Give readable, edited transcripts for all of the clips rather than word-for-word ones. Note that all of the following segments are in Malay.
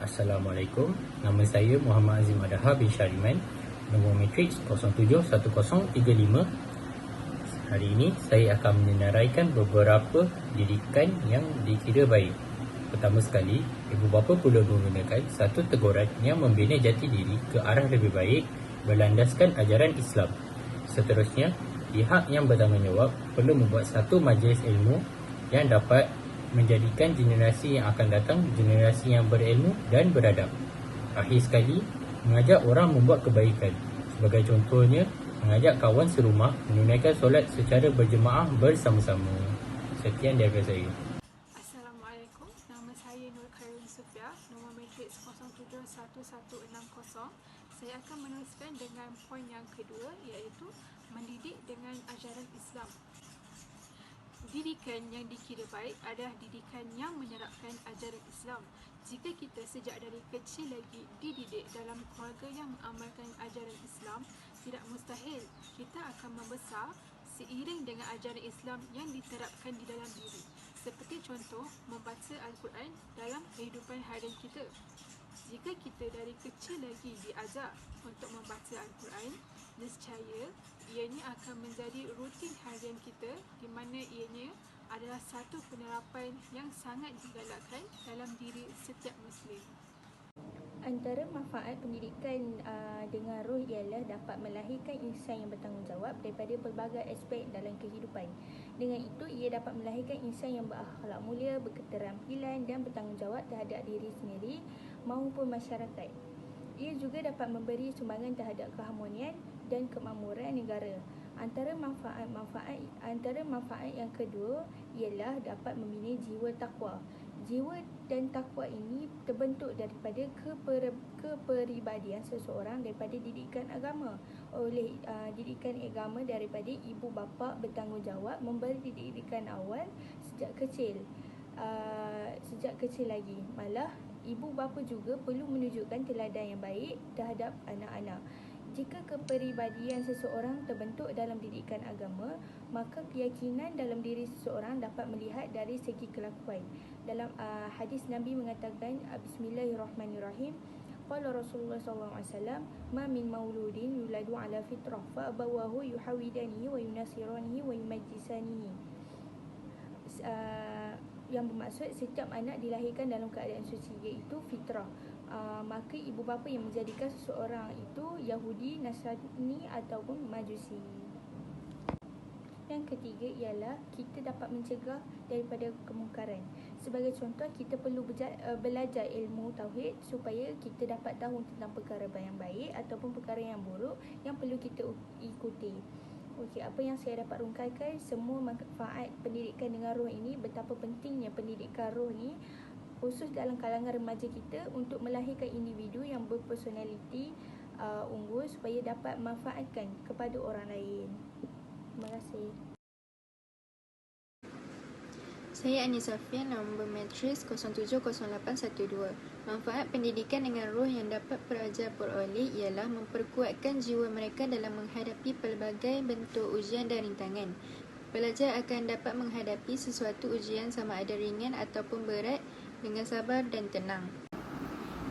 Assalamualaikum, nama saya Muhammad Azim Adaha bin Syariman, nombor matriks 071035. Hari ini saya akan menyenaraikan beberapa didikan yang dikira baik. Pertama sekali, ibu bapa perlu menggunakan satu teguran yang membina jati diri ke arah lebih baik berlandaskan ajaran Islam. Seterusnya, pihak yang bertanggungjawab perlu membuat satu majlis ilmu yang dapat menjadikan generasi yang akan datang generasi yang berilmu dan beradab. Akhir sekali, mengajak orang membuat kebaikan. Sebagai contohnya, mengajak kawan serumah menunaikan solat secara berjemaah bersama-sama. Sekian daripada saya. Assalamualaikum, nama saya Nur Khairul Sufia, nombor matriks 071160. Saya akan meneruskan dengan poin yang kedua, iaitu mendidik dengan ajaran Islam. Didikan yang dikira baik adalah didikan yang menyerapkan ajaran Islam. Jika kita sejak dari kecil lagi dididik dalam keluarga yang mengamalkan ajaran Islam, tidak mustahil kita akan membesar seiring dengan ajaran Islam yang diterapkan di dalam diri. Seperti contoh, membaca Al-Quran dalam kehidupan harian kita. Jika kita dari kecil lagi diajar untuk membaca Al-Quran, nescaya ianya akan menjadi rutin harian kita, di mana ianya adalah satu penerapan yang sangat digalakkan dalam diri setiap Muslim. Antara manfaat pendidikan dengan roh ialah dapat melahirkan insan yang bertanggungjawab daripada pelbagai aspek dalam kehidupan. Dengan itu, ia dapat melahirkan insan yang berakhlak mulia, berketerampilan dan bertanggungjawab terhadap diri sendiri maupun masyarakat. Ia juga dapat memberi sumbangan terhadap keharmonian dan kemakmuran negara. Antara manfaat yang kedua ialah dapat membina jiwa takwa. Jiwa dan takwa ini terbentuk daripada kepribadian seseorang daripada didikan agama. Oleh didikan agama daripada ibu bapa bertanggungjawab memberi didikan awal sejak kecil lagi. Malah ibu bapa juga perlu menunjukkan teladan yang baik terhadap anak-anak. Jika kepribadian seseorang terbentuk dalam didikan agama, maka keyakinan dalam diri seseorang dapat melihat dari segi kelakuan. Dalam hadis Nabi mengatakan, Bismillahirrahmanirrahim, qala Rasulullah SAW, ma min mauludin yuladu ala fitrah fa abawahu yuhawidanihi wa yunasiranihi wa yumajjisanihi. Yang bermaksud setiap anak dilahirkan dalam keadaan suci, iaitu fitrah. Maka ibu bapa yang menjadikan seseorang itu Yahudi, Nasrani ataupun Majusi. Yang ketiga ialah kita dapat mencegah daripada kemungkaran. Sebagai contoh, kita perlu belajar ilmu tauhid supaya kita dapat tahu tentang perkara yang baik ataupun perkara yang buruk yang perlu kita ikuti. Okey, apa yang saya dapat rungkaikan, semua manfaat pendidikan dengan roh ini, betapa pentingnya pendidikan roh ni khusus dalam kalangan remaja kita untuk melahirkan individu yang berpersonaliti unggul supaya dapat manfaatkan kepada orang lain. Terima kasih. Saya Anis Safian, nombor matriks 070812. Manfaat pendidikan dengan roh yang dapat pelajar peroleh ialah memperkuatkan jiwa mereka dalam menghadapi pelbagai bentuk ujian dan rintangan. Pelajar akan dapat menghadapi sesuatu ujian sama ada ringan ataupun berat dengan sabar dan tenang.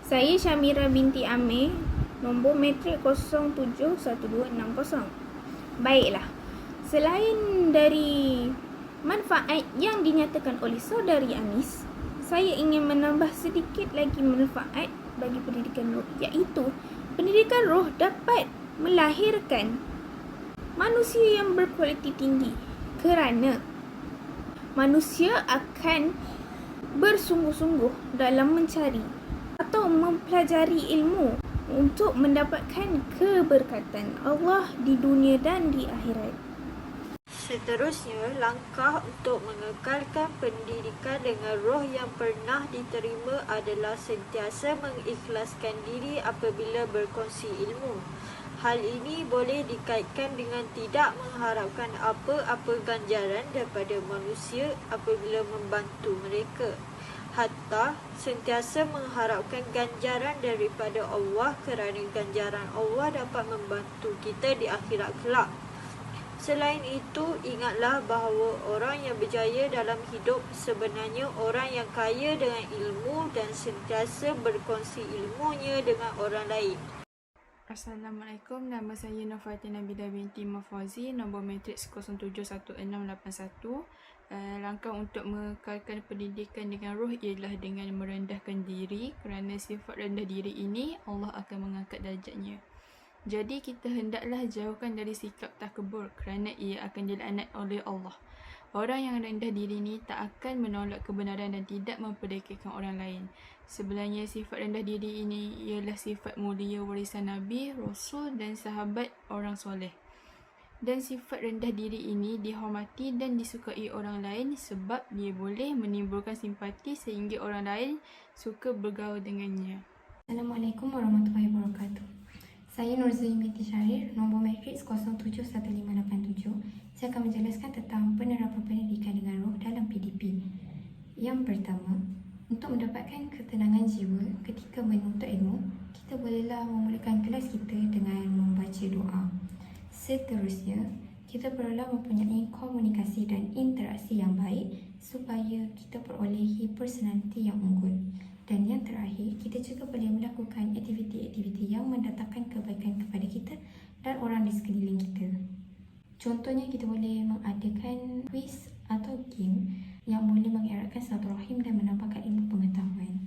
Saya Syamira binti Amir, nombor matrik 071260. Baiklah, selain dari manfaat yang dinyatakan oleh saudari Anis, saya ingin menambah sedikit lagi manfaat bagi pendidikan roh, iaitu pendidikan roh dapat melahirkan manusia yang berkualiti tinggi, kerana manusia akan bersungguh-sungguh dalam mencari atau mempelajari ilmu untuk mendapatkan keberkatan Allah di dunia dan di akhirat. Seterusnya, langkah untuk mengekalkan pendidikan dengan roh yang pernah diterima adalah sentiasa mengikhlaskan diri apabila berkongsi ilmu. Hal ini boleh dikaitkan dengan tidak mengharapkan apa-apa ganjaran daripada manusia apabila membantu mereka. Hatta sentiasa mengharapkan ganjaran daripada Allah, kerana ganjaran Allah dapat membantu kita di akhirat kelak. Selain itu, ingatlah bahawa orang yang berjaya dalam hidup sebenarnya orang yang kaya dengan ilmu dan sentiasa berkongsi ilmunya dengan orang lain. Assalamualaikum, nama saya Nofatina Bida binti Mafauzi, nombor matriks 071681. Langkah untuk mengekalkan pendidikan dengan roh ialah dengan merendahkan diri, kerana sifat rendah diri ini Allah akan mengangkat darjatnya. Jadi kita hendaklah jauhkan dari sikap takabur kerana ia akan dilaknat oleh Allah. Orang yang rendah diri ini tak akan menolak kebenaran dan tidak memperdekakan orang lain. Sebenarnya sifat rendah diri ini ialah sifat mulia warisan Nabi, Rasul dan sahabat orang soleh. Dan sifat rendah diri ini dihormati dan disukai orang lain sebab dia boleh menimbulkan simpati sehingga orang lain suka bergaul dengannya. Assalamualaikum warahmatullahi wabarakatuh. Saya Nurzain binti Syahrir, nombor matriks 071587. Saya akan menjelaskan tentang penerapan pendidikan dengan roh dalam PDP. Yang pertama, untuk mendapatkan ketenangan jiwa ketika menuntut ilmu, kita bolehlah memulakan kelas kita dengan membaca doa. Seterusnya, kita perlulah mempunyai komunikasi dan interaksi yang baik supaya kita perolehi personaliti yang unggul. Dan yang terakhir, kita juga boleh melakukan aktiviti-aktiviti yang mendatangkan kebaikan kepada kita dan orang di sekeliling kita. Contohnya, kita boleh mengadakan kuis atau game yang boleh mengeratkan silaturahim dan menambahkan ilmu pengetahuan.